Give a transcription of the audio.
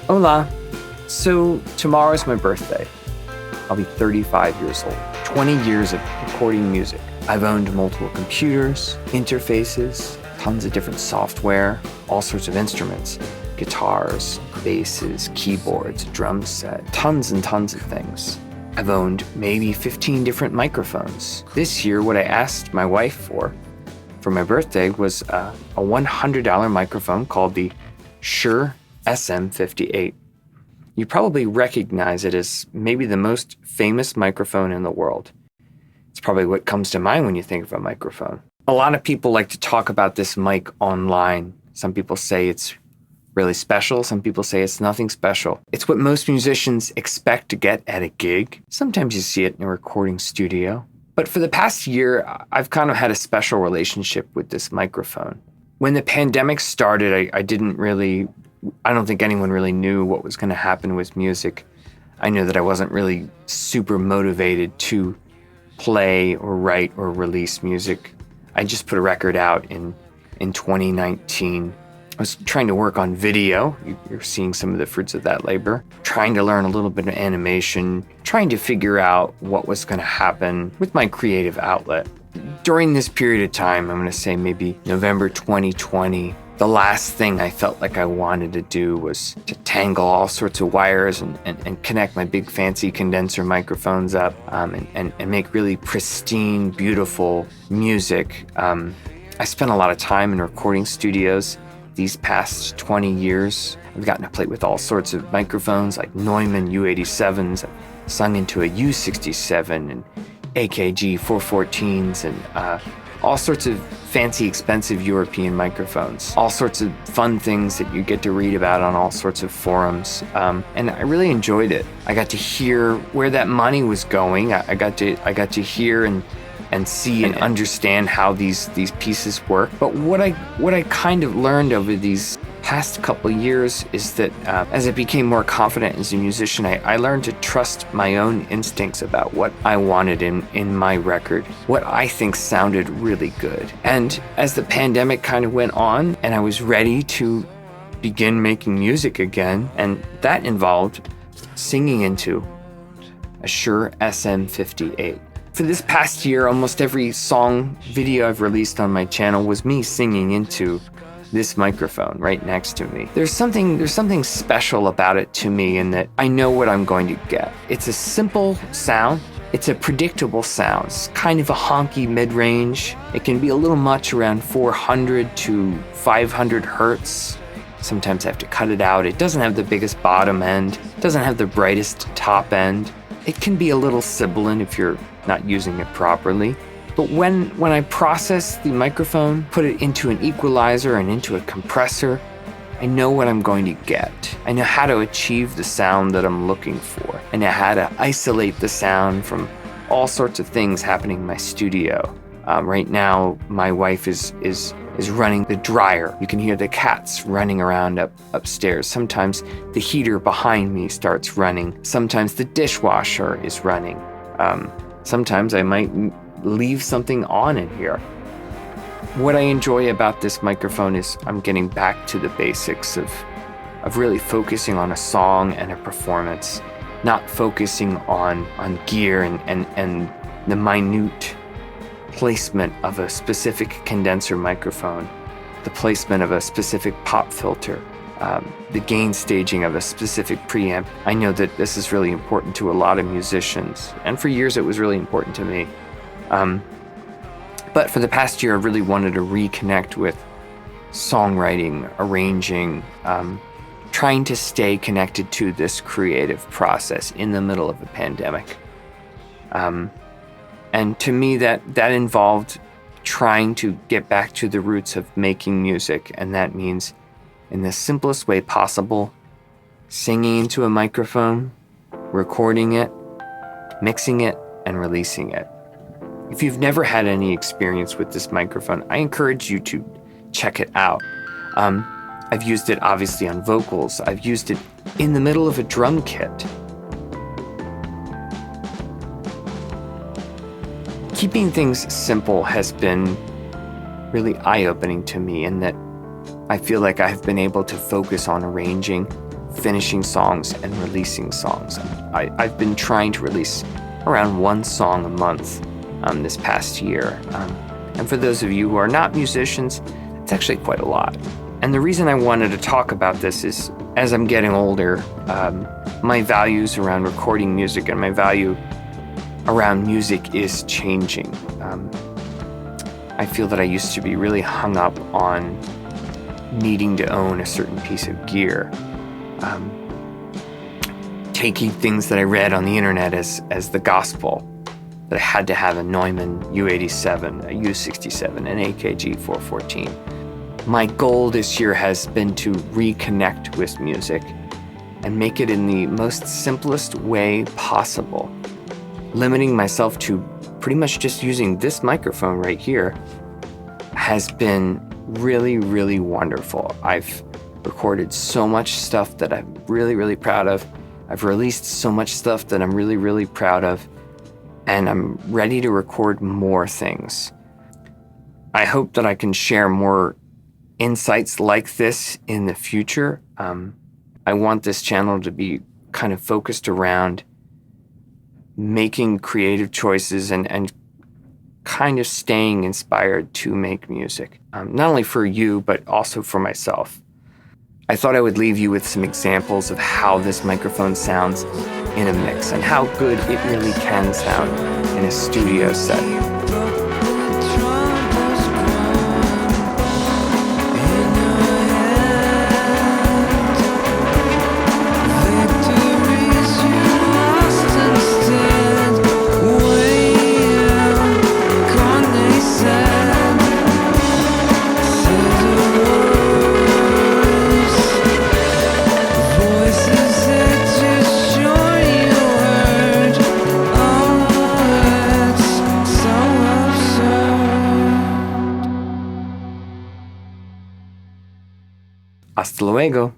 Hola. So tomorrow's my birthday. I'll be 35 years old. 20 years of recording music. I've owned multiple computers, interfaces, tons of different software, all sorts of instruments, guitars, basses, keyboards, drum set, tons and tons of things. I've owned maybe 15 different microphones. This year, what I asked my wife for my birthday was a $100 microphone called the Shure SM58. You probably recognize it as maybe the most famous microphone in the world. It's probably what comes to mind when you think of a microphone. A lot of people like to talk about this mic online. Some people say it's really special. Some people say it's nothing special. It's what most musicians expect to get at a gig. Sometimes you see it in a recording studio. But for the past year, I've kind of had a special relationship with this microphone. When the pandemic started, I don't think anyone really knew what was going to happen with music. I knew that I wasn't really super motivated to play or write or release music. I just put a record out in 2019. I was trying to work on video. You're seeing some of the fruits of that labor. Trying to learn a little bit of animation. Trying to figure out what was going to happen with my creative outlet. During this period of time, I'm going to say maybe November 2020, the last thing I felt like I wanted to do was to tangle all sorts of wires and connect my big fancy condenser microphones up and make really pristine, beautiful music. I spent a lot of time in recording studios these past 20 years. I've gotten to play with all sorts of microphones like Neumann U87s. I've sung into a U67 and AKG 414s and all sorts of fancy, expensive European microphones. All sorts of fun things that you get to read about on all sorts of forums. And I really enjoyed it. I got to hear where that money was going. I got to hear and see and understand how these pieces work. But what I kind of learned over these past couple years is that as I became more confident as a musician, I learned to trust my own instincts about what I wanted in my record, what I think sounded really good. And as the pandemic kind of went on and I was ready to begin making music again, and that involved singing into a Shure SM58. For this past year, almost every song video I've released on my channel was me singing into this microphone right next to me. There's something special about it to me in that I know what I'm going to get. It's a simple sound. It's a predictable sound. It's kind of a honky mid-range. It can be a little much around 400 to 500 hertz. Sometimes I have to cut it out. It doesn't have the biggest bottom end. It doesn't have the brightest top end. It can be a little sibilant if you're not using it properly. But when I process the microphone, put it into an equalizer and into a compressor, I know what I'm going to get. I know how to achieve the sound that I'm looking for. I know how to isolate the sound from all sorts of things happening in my studio. Right now, my wife is running the dryer. You can hear the cats running around upstairs. Sometimes the heater behind me starts running. Sometimes the dishwasher is running. Sometimes I might leave something on in here. What I enjoy about this microphone is I'm getting back to the basics of really focusing on a song and a performance, not focusing on gear and the minute placement of a specific condenser microphone, the placement of a specific pop filter, the gain staging of a specific preamp. I know that this is really important to a lot of musicians, and for years it was really important to me. But for the past year, I really wanted to reconnect with songwriting, arranging, trying to stay connected to this creative process in the middle of a pandemic. And to me, that involved trying to get back to the roots of making music, and that means in the simplest way possible, singing into a microphone, recording it, mixing it, and releasing it. If you've never had any experience with this microphone, I encourage you to check it out. I've used it obviously on vocals. I've used it in the middle of a drum kit. Keeping things simple has been really eye-opening to me in that I feel like I've been able to focus on arranging, finishing songs and releasing songs. I've been trying to release around one song a month this past year. And for those of you who are not musicians, it's actually quite a lot. And the reason I wanted to talk about this is, as I'm getting older, my values around recording music and my value around music is changing. I feel that I used to be really hung up on needing to own a certain piece of gear. Taking things that I read on the internet as the gospel, that I had to have a Neumann U87, a U67, an AKG 414. My goal this year has been to reconnect with music and make it in the most simplest way possible. Limiting myself to pretty much just using this microphone right here has been really, really wonderful. I've recorded so much stuff that I'm really, really proud of. I've released so much stuff that I'm really, really proud of. And I'm ready to record more things. I hope that I can share more insights like this in the future. I want this channel to be kind of focused around making creative choices and kind of staying inspired to make music, not only for you, but also for myself. I thought I would leave you with some examples of how this microphone sounds in a mix and how good it really can sound in a studio setting. Hasta luego.